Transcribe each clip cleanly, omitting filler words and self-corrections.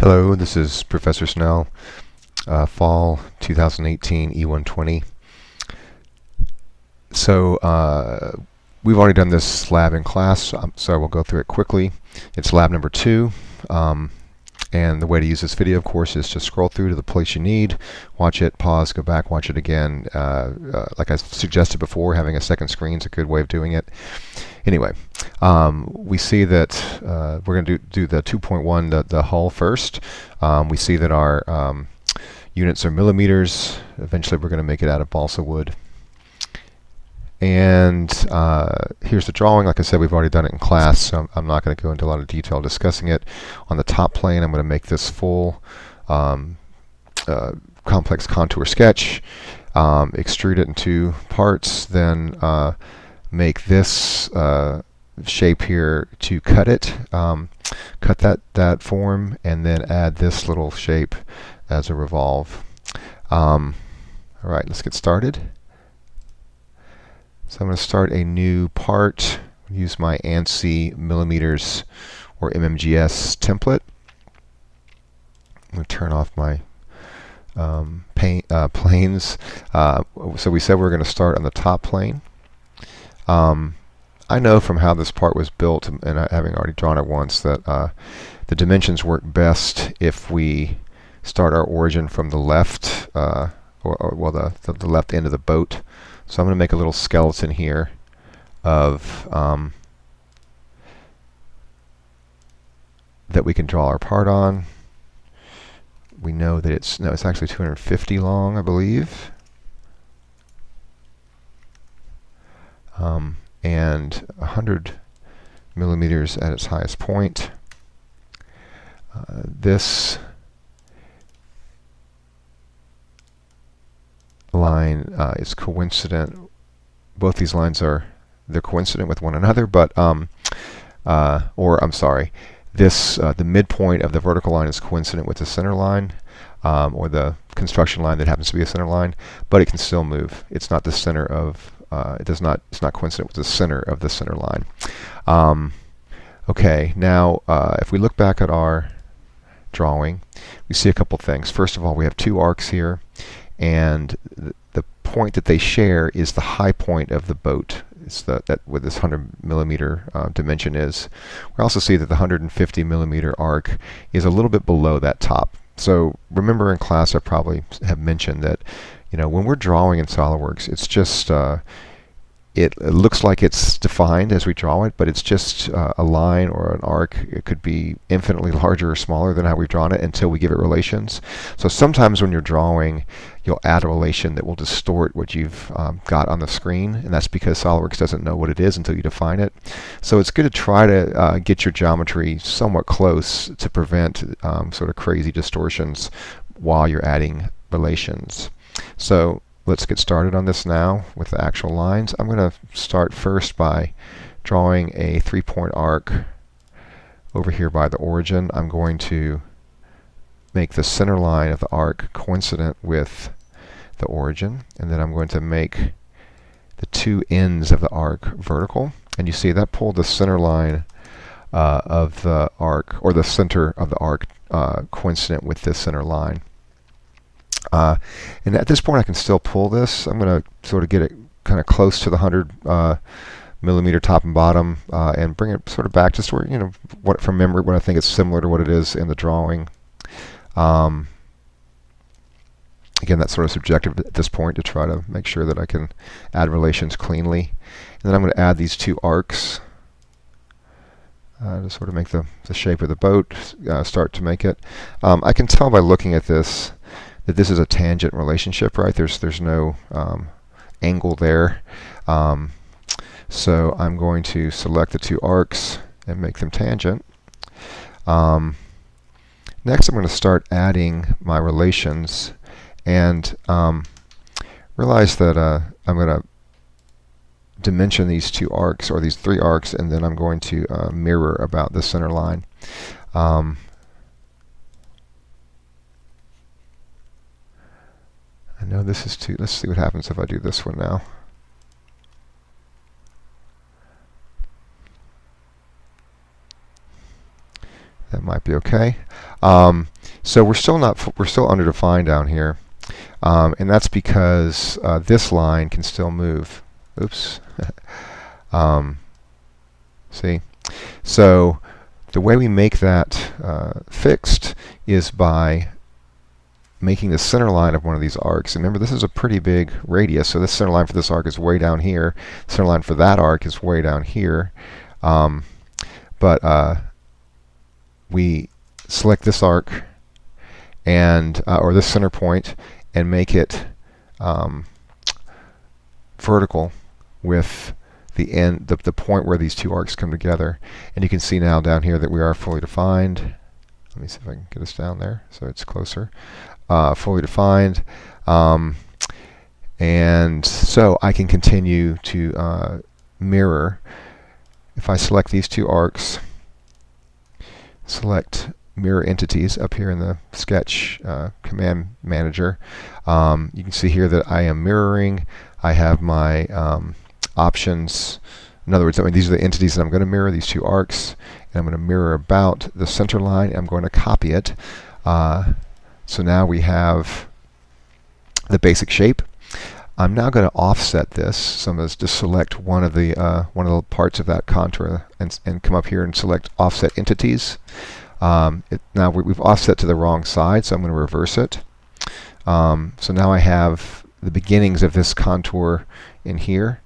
Hello, this is Professor Snell, Fall 2018 E120. So we've already done this lab in class, so I will go through it quickly. It's lab number 2, and the way to use this video, of course, is to scroll through to the place you need, watch it, pause, go back, watch it again. Like I suggested before, having a second screen is a good way of doing it. Anyway, we see that we're going to do the 2.1, the hull first. We see that our units are millimeters. Eventually we're going to make it out of balsa wood. And here's the drawing. Like I said, we've already done it in class, so I'm not going to go into a lot of detail discussing it. On the top plane, I'm going to make this full complex contour sketch, extrude it in 2 parts, then make this shape here to cut it, cut that form, and then add this little shape as a revolve. Alright, let's get started. So I'm going to start a new part, use my ANSI millimeters or MMGS template. I'm going to turn off my planes. So we said we're going to start on the top plane. I know from how this part was built, and having already drawn it once, that the dimensions work best if we start our origin from the left, the left end of the boat. So I'm going to make a little skeleton here of that we can draw our part on. We know that it's actually 250 long, I believe. And 100 millimeters at its highest point. This line is coincident. Both these lines they're coincident with one another, but or I'm sorry, this the midpoint of the vertical line is coincident with the center line, or the construction line that happens to be a center line, but it can still move. It's not the center of it's not coincident with the center of the center line. Okay, now if we look back at our drawing, we see a couple things. First of all, we have 2 arcs here, and the point that they share is the high point of the boat. It's that where this 100 millimeter dimension is. We also see that the 150 millimeter arc is a little bit below that top. So remember, in class I probably have mentioned that, you know, when we're drawing in SolidWorks, it's just it looks like it's defined as we draw it, but it's just a line or an arc. It could be infinitely larger or smaller than how we've drawn it until we give it relations. So sometimes when you're drawing, you'll add a relation that will distort what you've got on the screen, and that's because SolidWorks doesn't know what it is until you define it. So it's good to try to get your geometry somewhat close to prevent sort of crazy distortions while you're adding relations. So let's get started on this now with the actual lines. I'm going to start first by drawing a 3-point arc over here by the origin. I'm going to make the center line of the arc coincident with the origin, and then I'm going to make the 2 ends of the arc vertical. And you see that pulled the center line of the arc, or the center of the arc, coincident with this center line. And at this point I can still pull this. I'm going to sort of get it kind of close to the 100 millimeter top and bottom, and bring it sort of back just where, you know, what from memory, when I think it's similar to what it is in the drawing. Again, that's sort of subjective at this point, to try to make sure that I can add relations cleanly. And then I'm going to add these 2 arcs to sort of make the shape of the boat, start to make it. I can tell by looking at this that this is a tangent relationship, right? There's no angle there. So I'm going to select the 2 arcs and make them tangent. Next I'm going to start adding my relations, and realize that I'm going to dimension these 2 arcs, or these 3 arcs, and then I'm going to mirror about the center line. I know this is too. Let's see what happens if I do this one now. That might be okay. So we're still underdefined down here, and that's because this line can still move. Oops. See? So the way we make that fixed is by making the center line of one of these arcs. And remember, this is a pretty big radius, so this center line for this arc is way down here. Center line for that arc is way down here. But we select this arc and or this center point and make it vertical with the end, the point where these two arcs come together. And you can see now down here that we are fully defined. Let me see if I can get us down there so it's closer. Fully defined. And so I can continue to mirror. If I select these two arcs, select mirror entities up here in the sketch command manager, you can see here that I am mirroring. I have my options. In other words, these are the entities that I'm going to mirror, these two arcs, and I'm going to mirror about the center line. I'm going to copy it. So now we have the basic shape. I'm now going to offset this. So I'm going to just select one of the parts of that contour and come up here and select offset entities. Now we've offset to the wrong side, so I'm going to reverse it. So now I have the beginnings of this contour in here.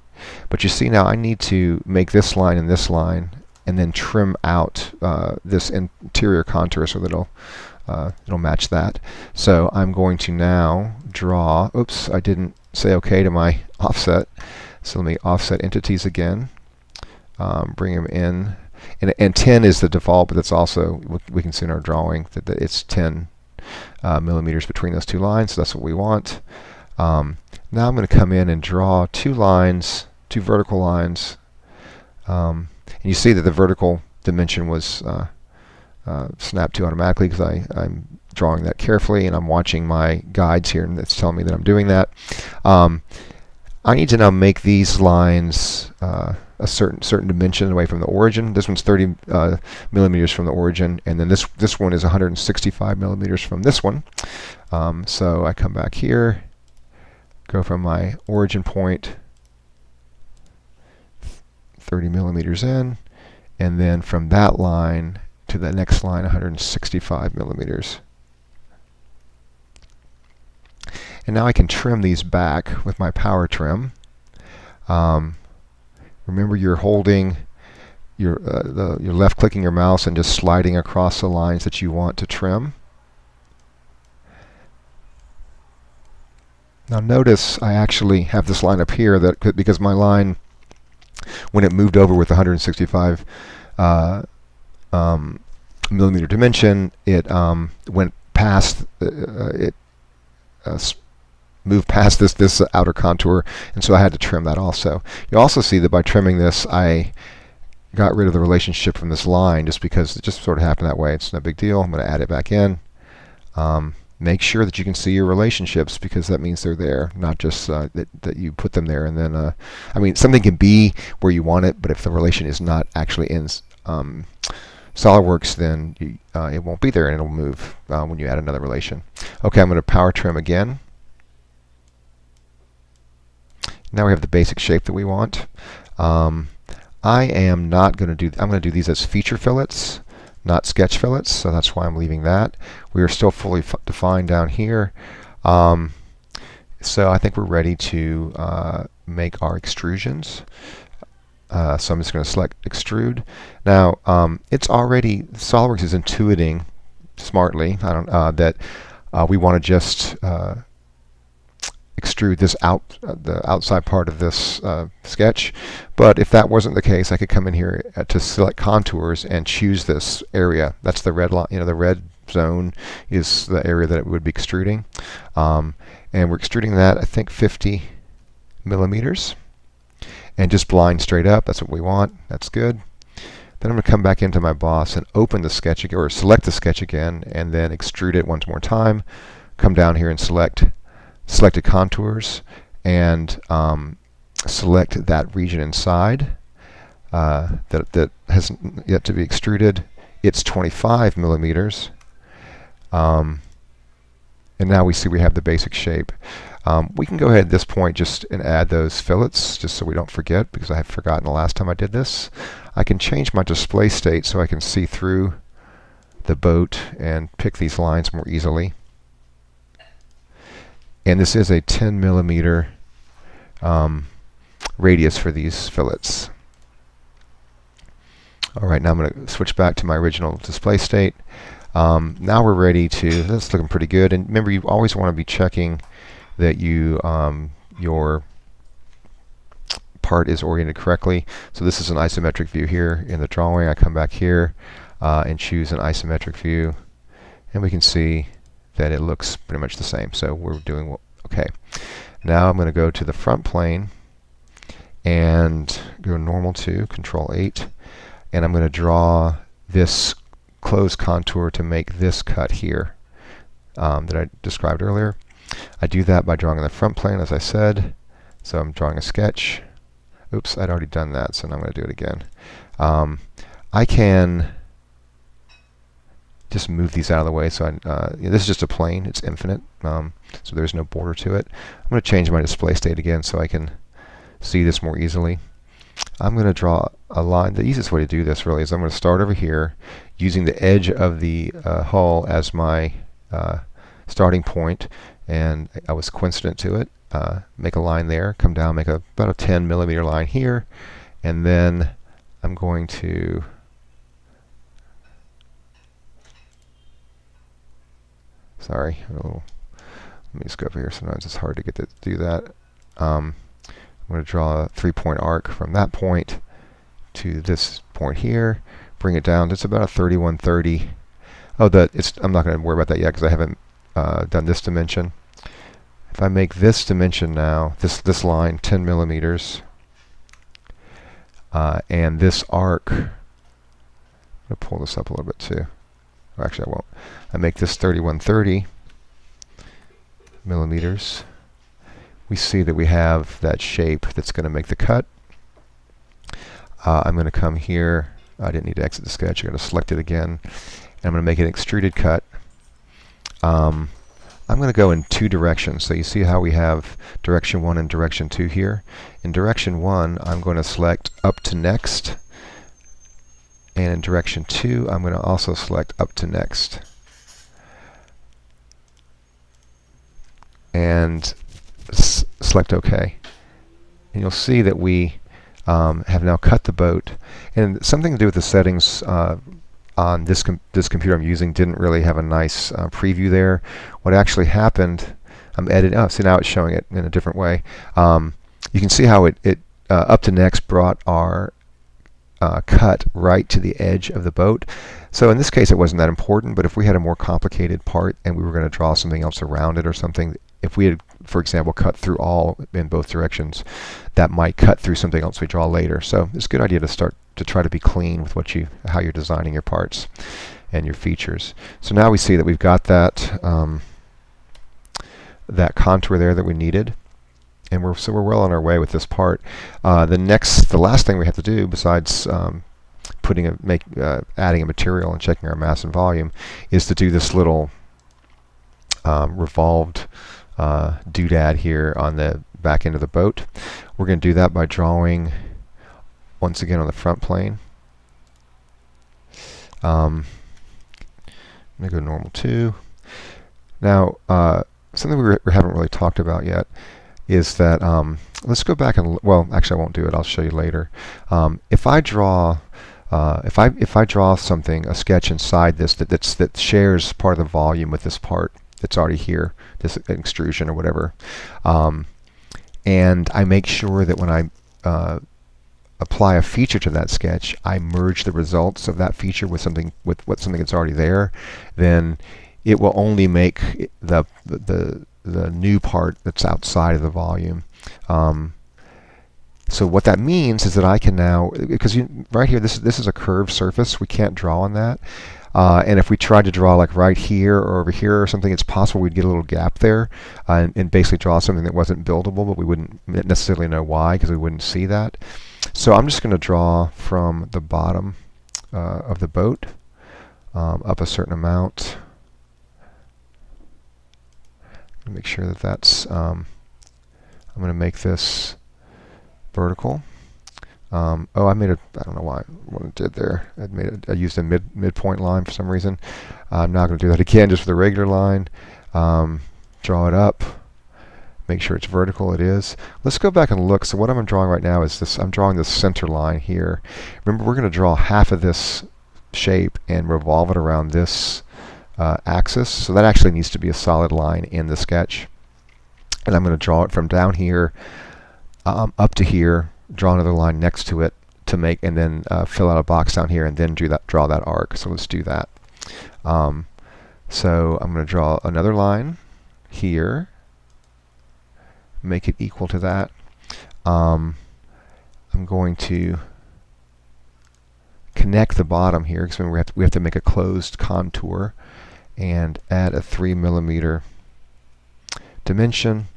But you see now I need to make this line and then trim out this interior contour so that it'll match that. So I'm going to now draw, oops, I didn't say OK to my offset. So let me offset entities again, bring them in. And 10 is the default, but that's also, we can see in our drawing that it's 10 millimeters between those two lines, so that's what we want. Now I'm going to come in and draw two lines, two vertical lines. And you see that the vertical dimension was snapped to automatically because I'm drawing that carefully and I'm watching my guides here and it's telling me that I'm doing that. I need to now make these lines a certain dimension away from the origin. This one's 30 millimeters from the origin, and then this one is 165 millimeters from this one. So I come back here, go from my origin point 30 millimeters in, and then from that line to the next line 165 millimeters. And now I can trim these back with my power trim. Remember, you're holding you're left clicking your mouse and just sliding across the lines that you want to trim. Now notice I actually have this line up here that because my line, when it moved over with 165 millimeter dimension, it went past moved past this outer contour, and so I had to trim that also. You also see that by trimming this, I got rid of the relationship from this line just because it just sort of happened that way. It's no big deal. I'm going to add it back in. Make sure that you can see your relationships because that means they're there, not just that you put them there and then I mean, something can be where you want it, but if the relation is not actually in SolidWorks, then it won't be there and it'll move when you add another relation. Okay, I'm going to power trim again. Now we have the basic shape that we want. I am not going to do, I'm going to do these as feature fillets, not sketch fillets, so that's why I'm leaving that. We are still fully defined down here. So I think we're ready to make our extrusions. So I'm just going to select extrude. Now it's already, SolidWorks is intuiting smartly that we want to just extrude this the outside part of this sketch. But if that wasn't the case, I could come in here to select contours and choose this area. That's the red line. You know, the red zone is the area that it would be extruding, and we're extruding that, I think, 50 millimeters, and just blind straight up. That's what we want. That's good. Then I'm going to come back into my boss and open the sketch again, or select the sketch again, and then extrude it once more time. Come down here and select selected contours and select that region inside that hasn't yet to be extruded, it's 25 millimeters. And now we see we have the basic shape. We can go ahead at this point just and add those fillets, just so we don't forget, because I had forgotten the last time I did this. I can change my display state so I can see through the boat and pick these lines more easily. And this is a 10 millimeter radius for these fillets. Alright, now I'm going to switch back to my original display state. Now we're ready to, that's looking pretty good. And remember, you always want to be checking that your part is oriented correctly. So this is an isometric view here in the drawing. I come back here and choose an isometric view, and we can see that it looks pretty much the same. So we're doing okay. Now I'm going to go to the front plane and go normal to Control 8, and I'm going to draw this closed contour to make this cut here that I described earlier. I do that by drawing on the front plane, as I said. So I'm drawing a sketch. Oops, I'd already done that, so now I'm going to do it again. I can just move these out of the way. So this is just a plane. It's infinite, so there's no border to it. I'm going to change my display state again so I can see this more easily. I'm going to draw a line. The easiest way to do this really is I'm going to start over here using the edge of the hull as my starting point, and I was coincident to it. Make a line there, come down, make about a 10 millimeter line here, and then I'm going to let me just go over here. Sometimes it's hard to get to do that. I'm going to draw a 3-point arc from that point to this point here, bring it down. It's about a 3130. Oh, I'm not going to worry about that yet because I haven't done this dimension. If I make this dimension now, this line 10 millimeters, and this arc, I'm going to pull this up a little bit too. Or actually, I won't. I make this 3130 millimeters. We see that we have that shape that's going to make the cut. I'm going to come here. I didn't need to exit the sketch. I'm going to select it again, and I'm going to make an extruded cut. I'm going to go in 2 directions. So you see how we have direction 1 and direction 2 here. In direction 1, I'm going to select up to next. And in direction 2, I'm going to also select up to next. And select OK. And you'll see that we have now cut the boat. And something to do with the settings on this computer I'm using didn't really have a nice preview there. What actually happened, I'm editing. Oh, see, now it's showing it in a different way. You can see how it up to next brought our cut right to the edge of the boat. So in this case, it wasn't that important. But if we had a more complicated part and we were going to draw something else around it or something, if we had, for example, cut through all in both directions, that might cut through something else we draw later. So it's a good idea to start to try to be clean with how you're designing your parts and your features. So now we see that we've got that that contour there that we needed, and we're well on our way with this part. The last thing we have to do, besides adding a material and checking our mass and volume, is to do this little revolved doodad here on the back end of the boat. We're going to do that by drawing once again on the front plane. I'm going to go normal 2. Now, something we haven't really talked about yet is that let's go back and, well, actually I won't do it. I'll show you later. If I draw something, a sketch inside this that shares part of the volume with this part that's already here, this extrusion or whatever, and I make sure that when I apply a feature to that sketch, I merge the results of that feature with something that's already there, then it will only make the new part that's outside of the volume. So what that means is that I can now, because right here, this is a curved surface, we can't draw on that. And if we tried to draw like right here or over here or something, it's possible we'd get a little gap there and basically draw something that wasn't buildable, but we wouldn't necessarily know why because we wouldn't see that. So I'm just going to draw from the bottom of the boat. up a certain amount. Make sure that that's, I'm going to make this vertical. Oh, I don't know why, what I did there. I used a midpoint line for some reason. I'm not going to do that again, just with a regular line. Draw it up. Make sure it's vertical. It is. Let's go back and look. So what I'm drawing right now is this. I'm drawing this center line here. Remember, we're going to draw half of this shape and revolve it around this axis. So that actually needs to be a solid line in the sketch. And I'm going to draw it from down here up to here. Draw another line next to it to make, and then fill out a box down here, and then draw that arc. So let's do that. So I'm going to draw another line here. Make it equal to that. I'm going to connect the bottom here, because we have to make a closed contour, and add a 3mm dimension.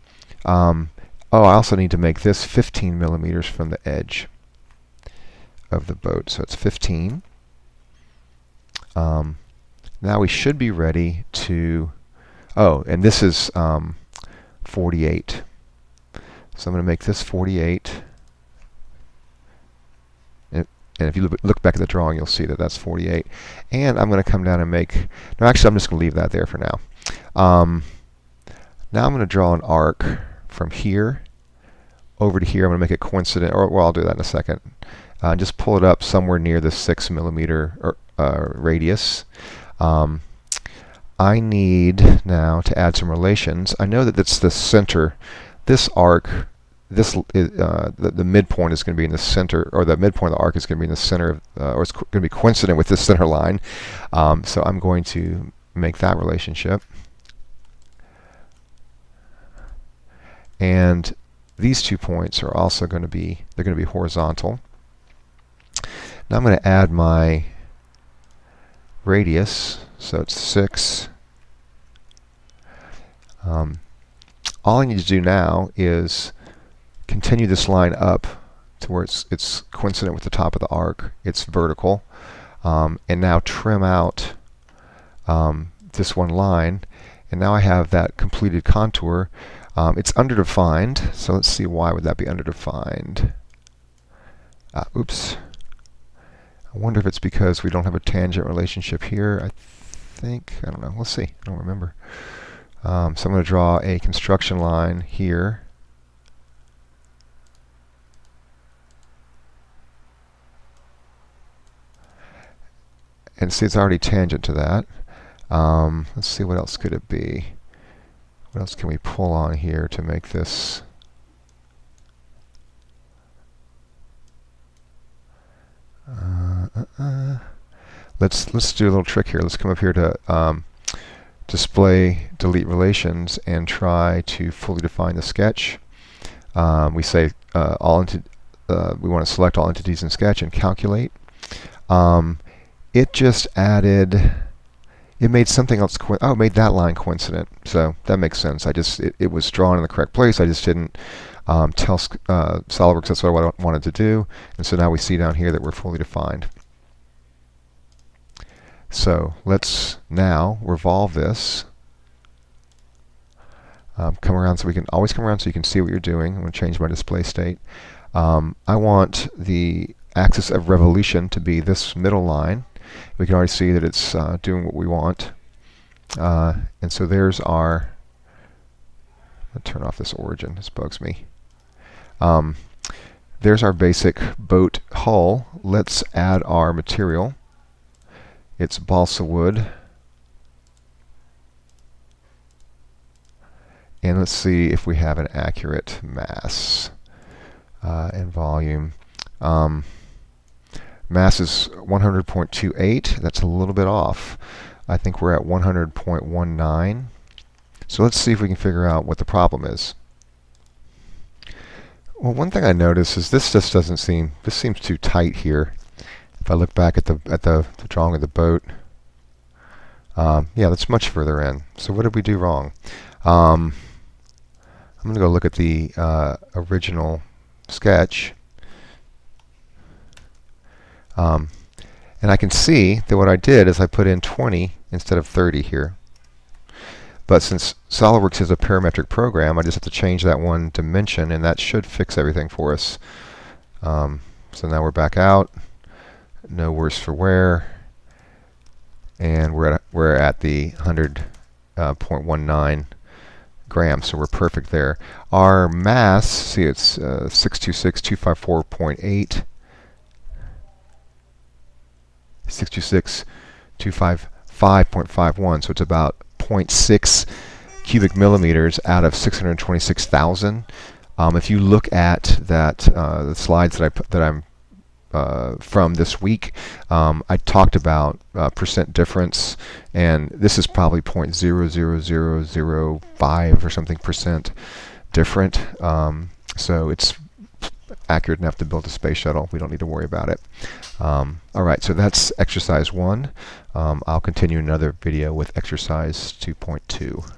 Oh, I also need to make this 15mm from the edge of the boat, so it's 15. Now we should be ready to, oh, and this is 48. So I'm going to make this 48. And if you look back at the drawing, you'll see that that's 48. And I'm going to come down and make, no, actually I'm just going to leave that there for now. Now I'm going to draw an arc from here over to here. I'm going to make it coincident, or well, I'll do that in a second. Just pull it up somewhere near the 6mm radius. I need now to add some relations. I know that it's the center. This arc, the midpoint is going to be in the center, or the midpoint of the arc is going to be in the center, or it's going to be coincident with this center line. So I'm going to make that relationship. And these 2 points are also going to be, they're going to be horizontal. Now I'm going to add my radius, so it's 6. All I need to do now is continue this line up to where it's coincident with the top of the arc. It's vertical. And now trim out this one line. And now I have that completed contour. It's underdefined, so let's see, why would that be underdefined? Oops. I wonder if it's because we don't have a tangent relationship here. I don't know. Let's see. I don't remember. So I'm going to draw a construction line here. And see, it's already tangent to that. Let's see, what else could it be? What else can we pull on here to make this? Let's do a little trick here. Let's come up here to display delete relations and try to fully define the sketch. We say we want to select all entities in sketch and calculate. It just added, it made something else, it made that line coincident. So that makes sense. It was drawn in the correct place. I just didn't tell SolidWorks that's what I wanted to do. And so now we see down here that we're fully defined. So let's now revolve this. Come around, so we can always come around so you can see what you're doing. I'm going to change my display state. I want the axis of revolution to be this middle line. We can already see that it's doing what we want. And so there's our, I'll turn off this origin, this bugs me. There's our basic boat hull. Let's add our material. It's balsa wood. And let's see if we have an accurate mass and volume. Mass is 100.28. That's a little bit off. I think we're at 100.19. So let's see if we can figure out what the problem is. Well, one thing I notice is this just doesn't seem, this seems too tight here. If I look back at the drawing of the boat, yeah, that's much further in. So what did we do wrong? I'm going to go look at the original sketch. And I can see that what I did is I put in 20 instead of 30 here. But since SolidWorks is a parametric program, I just have to change that one dimension, and that should fix everything for us. So now we're back out. No worse for wear. And we're at the 100.19 grams, so we're perfect there. Our mass, see, it's 626,254.8. 626,255.51, so it's about 0.6 cubic millimeters out of 626,000. If you look at that, the slides that I'm from this week, I talked about percent difference, and this is probably 0.00005 or something percent different. So it's accurate enough to build a space shuttle. We don't need to worry about it. All right, so that's exercise 1. I'll continue another video with exercise 2.2.